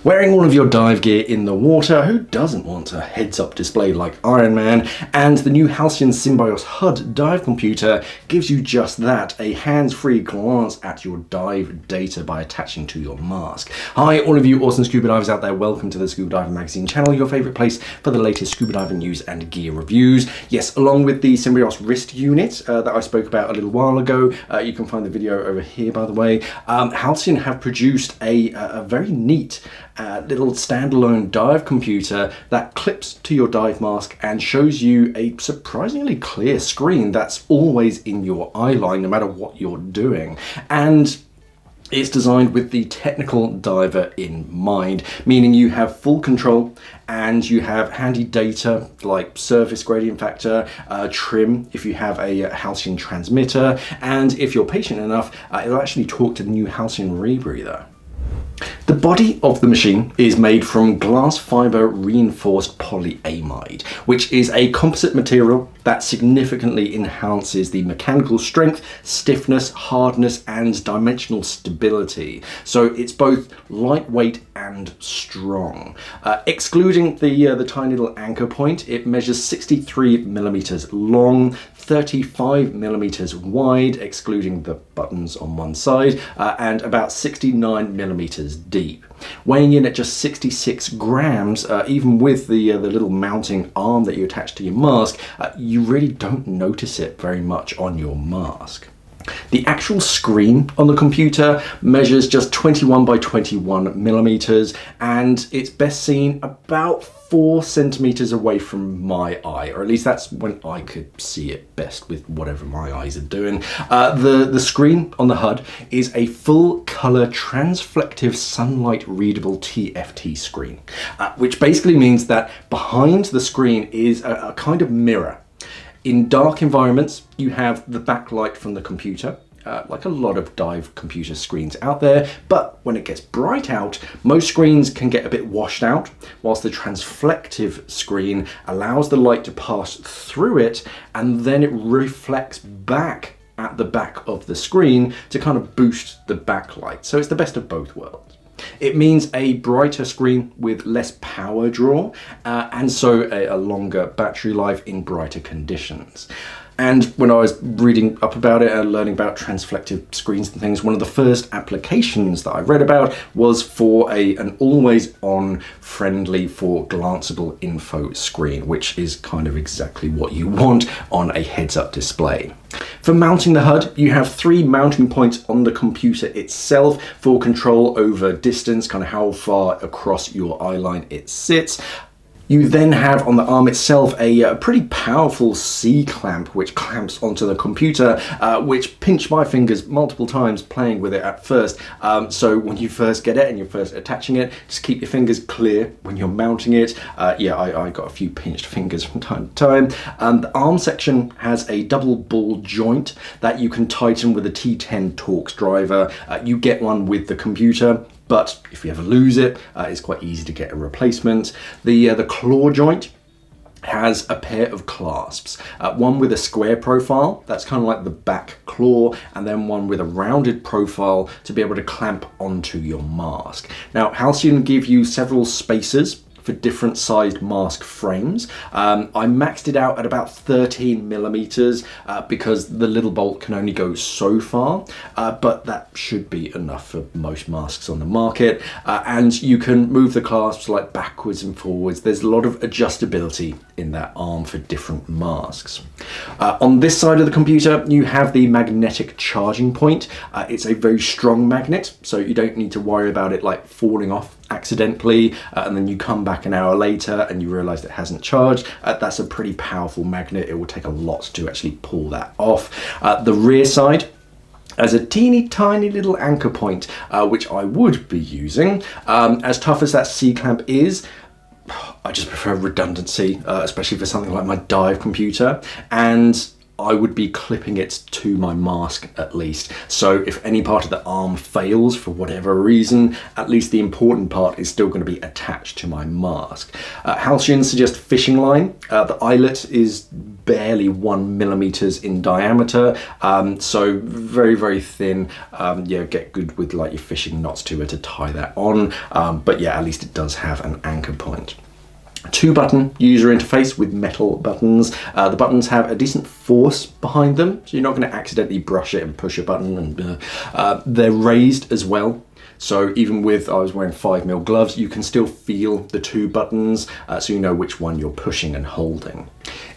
Wearing all of your dive gear in the water, who doesn't want a heads-up display like Iron Man? And the new Halcyon Symbios HUD dive computer gives you just that, a hands-free glance at your dive data by attaching to your mask. Hi, all of you awesome scuba divers out there, welcome to the Scuba Diver Magazine channel, your favourite place for the latest scuba diving news and gear reviews. Yes, along with the Symbios wrist unit that I spoke about a little while ago, you can find the video over here by the way, Halcyon have produced a very neat little standalone dive computer that clips to your dive mask and shows you a surprisingly clear screen that's always in your eye line no matter what you're doing. And it's designed with the technical diver in mind, meaning you have full control and you have handy data like surface gradient factor, trim if you have a Halcyon transmitter, and if you're patient enough, it'll actually talk to the new Halcyon rebreather. The body of the machine is made from glass fiber reinforced polyamide, which is a composite material that significantly enhances the mechanical strength, stiffness, hardness, and dimensional stability. So it's both lightweight and strong. Excluding the tiny little anchor point, it measures 63 millimeters long, 35 millimeters wide, excluding the buttons on one side, and about 69 millimeters deep. Weighing in at just 66 grams, even with the little mounting arm that you attach to your mask, you really don't notice it very much on your mask. The actual screen on the computer measures just 21 by 21 millimeters, and it's best seen about 4 centimeters away from my eye, or at least that's when I could see it best with whatever my eyes are doing. The screen on the HUD is a full color transflective sunlight readable TFT screen, which basically means that behind the screen is a kind of mirror. In dark environments, you have the backlight from the computer, like a lot of dive computer screens out there, but when it gets bright out, most screens can get a bit washed out, whilst the transflective screen allows the light to pass through it, and then it reflects back at the back of the screen to kind of boost the backlight. So it's the best of both worlds. It means a brighter screen with less power draw, and so a longer battery life in brighter conditions. And when I was reading up about it and learning about transflective screens and things, one of the first applications that I read about was for an always-on friendly for glanceable info screen, which is kind of exactly what you want on a heads-up display. For mounting the HUD, you have 3 mounting points on the computer itself for control over distance, kind of how far across your eye line it sits. You then have on the arm itself a pretty powerful C-clamp which clamps onto the computer, which pinched my fingers multiple times playing with it at first. So when you first get it and you're first attaching it, just keep your fingers clear when you're mounting it. Yeah, I got a few pinched fingers from time to time. The arm section has a double ball joint that you can tighten with a T10 Torx driver. You get one with the computer, but if you ever lose it, it's quite easy to get a replacement. The claw joint has a pair of clasps, one with a square profile, that's kind of like the back claw, and then one with a rounded profile to be able to clamp onto your mask. Now, Halcyon give you several spacers for different sized mask frames. I maxed it out at about 13 millimeters because the little bolt can only go so far, but that should be enough for most masks on the market. And you can move the clasps like backwards and forwards. There's a lot of adjustability in that arm for different masks. On this side of the computer, you have the magnetic charging point. It's a very strong magnet, so you don't need to worry about it like falling off accidentally, and then you come back an hour later and you realize it hasn't charged. That's a pretty powerful magnet. It will take a lot to actually pull that off. The rear side as a teeny tiny little anchor point, which I would be using. As tough as that C-clamp is, I just prefer redundancy, especially for something like my dive computer. And I would be clipping it to my mask at least. So if any part of the arm fails for whatever reason, at least the important part is still going to be attached to my mask. Halcyon suggests fishing line. The eyelet is barely 1 millimeters in diameter, so very, very thin. Yeah, get good with like your fishing knots to it to tie that on. But yeah, at least it does have an anchor point. 2-button user interface with metal buttons. The buttons have a decent force behind them, so you're not going to accidentally brush it and push a button. And they're raised as well. So even with, I was wearing 5mm gloves, you can still feel the 2 buttons, so you know which one you're pushing and holding.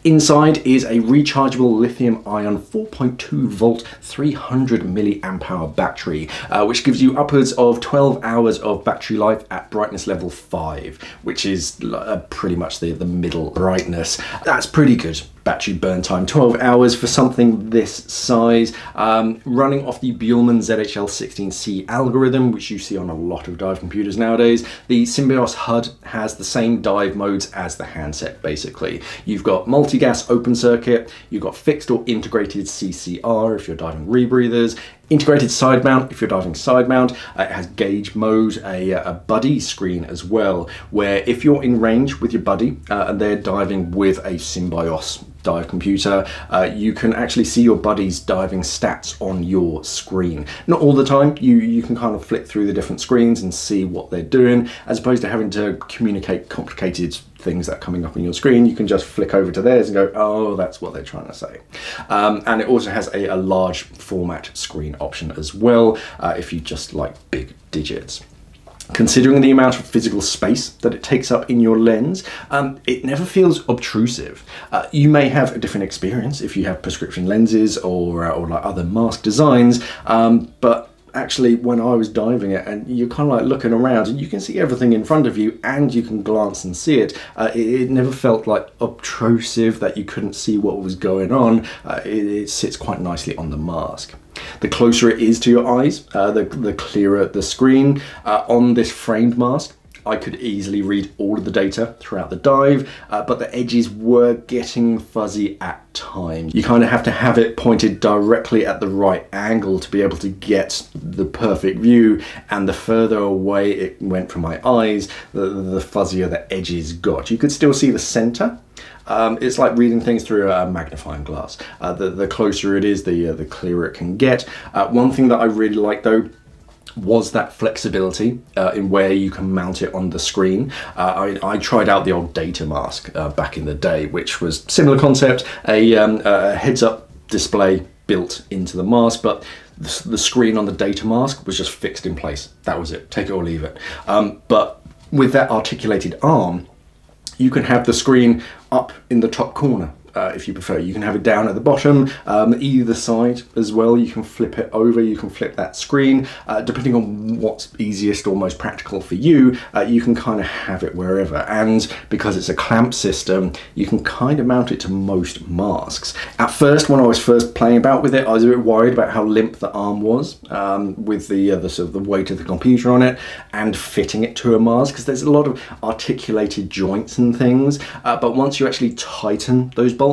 Inside is a rechargeable lithium-ion 4.2 volt 300 milliamp hour battery, which gives you upwards of 12 hours of battery life at brightness level 5, which is pretty much the middle brightness. That's pretty good battery burn time. 12 hours for something this size, running off the 𝐬𝐮𝐬𝐜𝐫𝐷𝐿 16C algorithm, which you see on a lot of dive computers nowadays. The Symbios HUD has the same dive modes as the handset, basically. You've got multi-gas open circuit, you've got fixed or integrated CCR if you're diving rebreathers, integrated side mount if you're diving side mount. It has gauge mode, a buddy screen as well, where if you're in range with your buddy and they're diving with a Symbios dive computer, you can actually see your buddy's diving stats on your screen. Not all the time, you can kind of flick through the different screens and see what they're doing, as opposed to having to communicate complicated things that are coming up on your screen. You can just flick over to theirs and go, oh, that's what they're trying to say. And it also has a large format screen option as well, if you just like big digits. Considering the amount of physical space that it takes up in your lens, it never feels obtrusive. You may have a different experience if you have prescription lenses or like other mask designs, but actually when I was diving it and you're kind of like looking around and you can see everything in front of you and you can glance and see it, it never felt like obtrusive that you couldn't see what was going on. It sits quite nicely on the mask. The closer it is to your eyes, the clearer the screen. On this framed mask, I could easily read all of the data throughout the dive, but the edges were getting fuzzy at times. You kind of have to have it pointed directly at the right angle to be able to get the perfect view, and the further away it went from my eyes, the fuzzier the edges got. You could still see the center. It's like reading things through a magnifying glass. The closer it is, the clearer it can get. One thing that I really like though was that flexibility in where you can mount it on the screen. I tried out the old data mask back in the day, which was similar concept, a heads-up display built into the mask, but the screen on the data mask was just fixed in place. That was it, take it or leave it. But with that articulated arm, you can have the screen up in the top corner. If you prefer, you can have it down at the bottom, either side as well. You can flip it over, you can flip that screen, depending on what's easiest or most practical for you. You can kind of have it wherever, and because it's a clamp system, you can kind of mount it to most masks. At first, when I was first playing about with it, I was a bit worried about how limp the arm was, with the sort of the weight of the computer on it and fitting it to a mask, because there's a lot of articulated joints and things, but once you actually tighten those bolts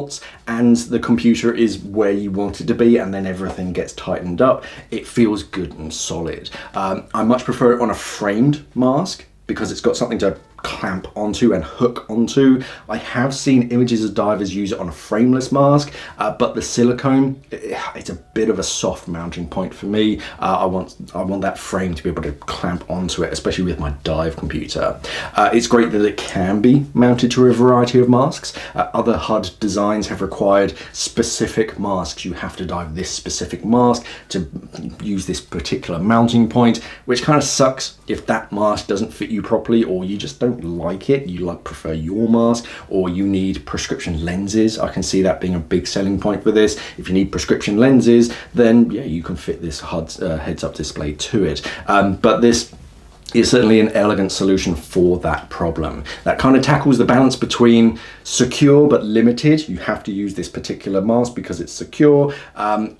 and the computer is where you want it to be, and then everything gets tightened up, it feels good and solid. I much prefer it on a framed mask because it's got something to clamp onto and hook onto. I have seen images of divers use it on a frameless mask, but the silicone, it's a bit of a soft mounting point for me. I want that frame to be able to clamp onto it, especially with my dive computer. It's great that it can be mounted to a variety of masks. Other HUD designs have required specific masks. You have to dive this specific mask to use this particular mounting point, which kind of sucks if that mask doesn't fit you properly, or you just don't like it, you prefer your mask, or you need prescription lenses. I can see that being a big selling point for this. If you need prescription lenses, then yeah, you can fit this HUD heads-up display to it. But this is certainly an elegant solution for that problem. That kind of tackles the balance between secure but limited. You have to use this particular mask because it's secure,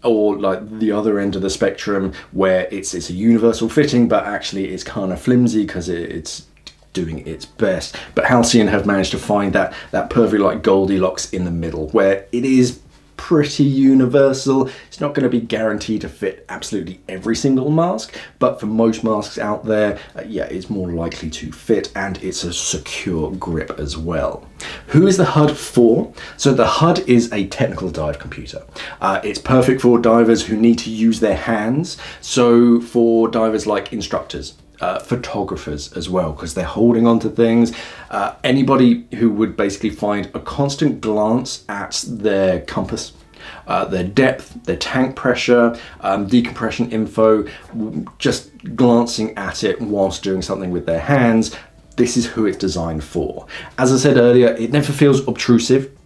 or like the other end of the spectrum where it's a universal fitting, but actually it's kind of flimsy because it's doing its best. But Halcyon have managed to find that perfect like Goldilocks in the middle, where it is pretty universal. It's not going to be guaranteed to fit absolutely every single mask, but for most masks out there, yeah, it's more likely to fit, and it's a secure grip as well. Who is the HUD for? So the HUD is a technical dive computer. It's perfect for divers who need to use their hands. So for divers like instructors, photographers as well, because they're holding on to things. Anybody who would basically find a constant glance at their compass, their depth, their tank pressure, decompression info, just glancing at it whilst doing something with their hands. This is who it's designed for. As I said earlier, it never feels obtrusive.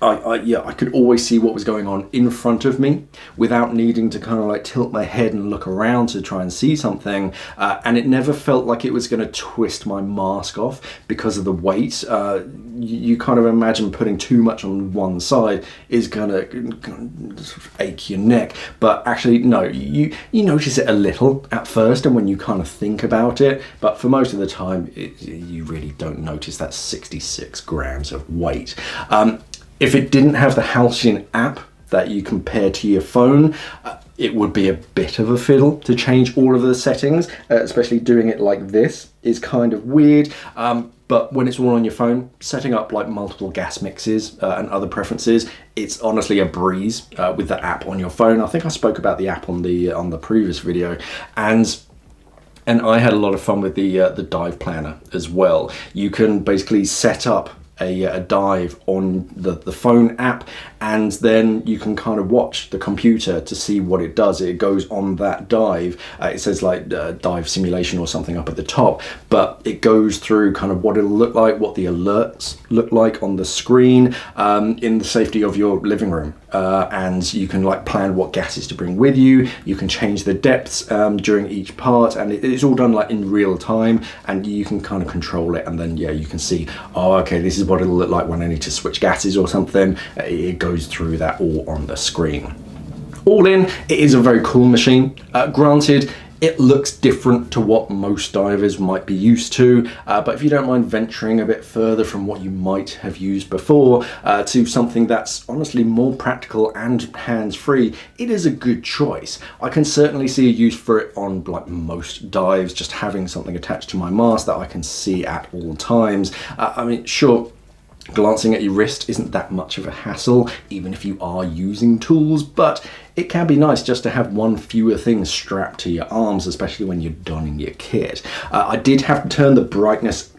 I could always see what was going on in front of me without needing to kind of like tilt my head and look around to try and see something. And it never felt like it was going to twist my mask off because of the weight. You kind of imagine putting too much on one side is going to sort of ache your neck. But actually, no, you notice it a little at first and when you kind of think about it. But for most of the time, you really don't notice that 66 grams of weight. If it didn't have the Halcyon app that you compare to your phone, it would be a bit of a fiddle to change all of the settings, especially doing it like this is kind of weird. But when it's all on your phone, setting up like multiple gas mixes and other preferences, it's honestly a breeze with the app on your phone. I think I spoke about the app on the previous video, and I had a lot of fun with the dive planner as well. You can basically set up a dive on the phone app, and then you can kind of watch the computer to see what it does. It goes on that dive. It says like dive simulation or something up at the top, but it goes through kind of what it'll look like, what the alerts look like on the screen in the safety of your living room. And you can like plan what gases to bring with you. You can change the depths during each part, and it's all done like in real time, and you can kind of control it. And then yeah, you can see, oh, okay, this is what it'll look like when I need to switch gases or something. It goes through that all on the screen. All in, it is a very cool machine. Granted, it looks different to what most divers might be used to, but if you don't mind venturing a bit further from what you might have used before to something that's honestly more practical and hands-free, it is a good choice. I can certainly see a use for it on like most dives, just having something attached to my mask that I can see at all times. I mean, sure, glancing at your wrist isn't that much of a hassle, even if you are using tools, but it can be nice just to have one fewer thing strapped to your arms, especially when you're donning your kit. I did have to turn the brightness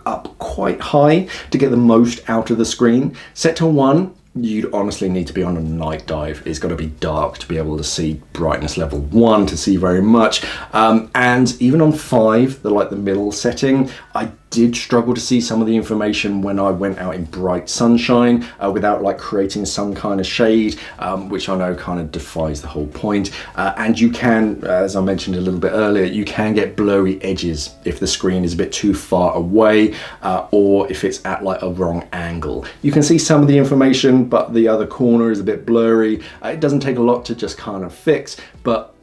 up quite high to get the most out of the screen. Set to 1, you'd honestly need to be on a night dive. It's got to be dark to be able to see brightness level 1 to see very much. And even on 5, the middle setting, I did struggle to see some of the information when I went out in bright sunshine without like creating some kind of shade, which I know kind of defies the whole point. And you can, as I mentioned a little bit earlier, you can get blurry edges if the screen is a bit too far away or if it's at like a wrong angle. You can see some of the information, but the other corner is a bit blurry. It doesn't take a lot to just kind of fix, but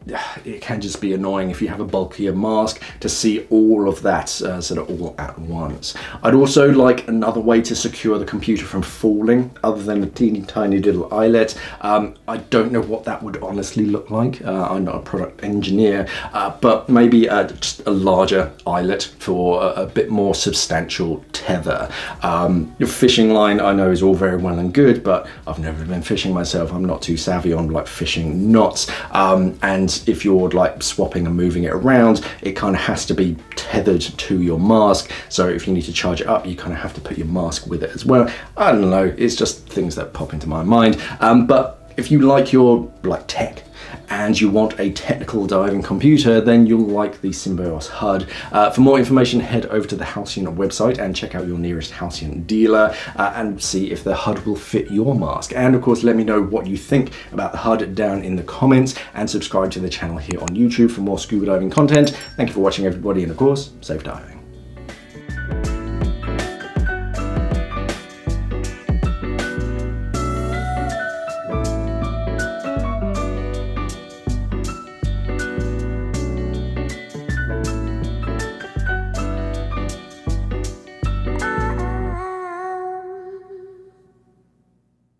it can just be annoying if you have a bulkier mask to see all of that sort of all at once. I'd also like another way to secure the computer from falling other than a teeny tiny little eyelet. I don't know what that would honestly look like. I'm not a product engineer, but maybe just a larger eyelet for a bit more substantial tether. Your fishing line I know is all very well and good, but I've never been fishing myself. I'm not too savvy on like fishing knots, and if you're like swapping and moving it around, it kind of has to be tethered to your mask. So if you need to charge it up, you kind of have to put your mask with it as well. I don't know, it's just things that pop into my mind. But if you like your like tech and you want a technical diving computer, then you'll like the Symbios HUD. For more information, head over to the Halcyon website and check out your nearest Halcyon dealer and see if the HUD will fit your mask. And of course, let me know what you think about the HUD down in the comments, and subscribe to the channel here on YouTube for more scuba diving content. Thank you for watching, everybody, and of course, safe diving.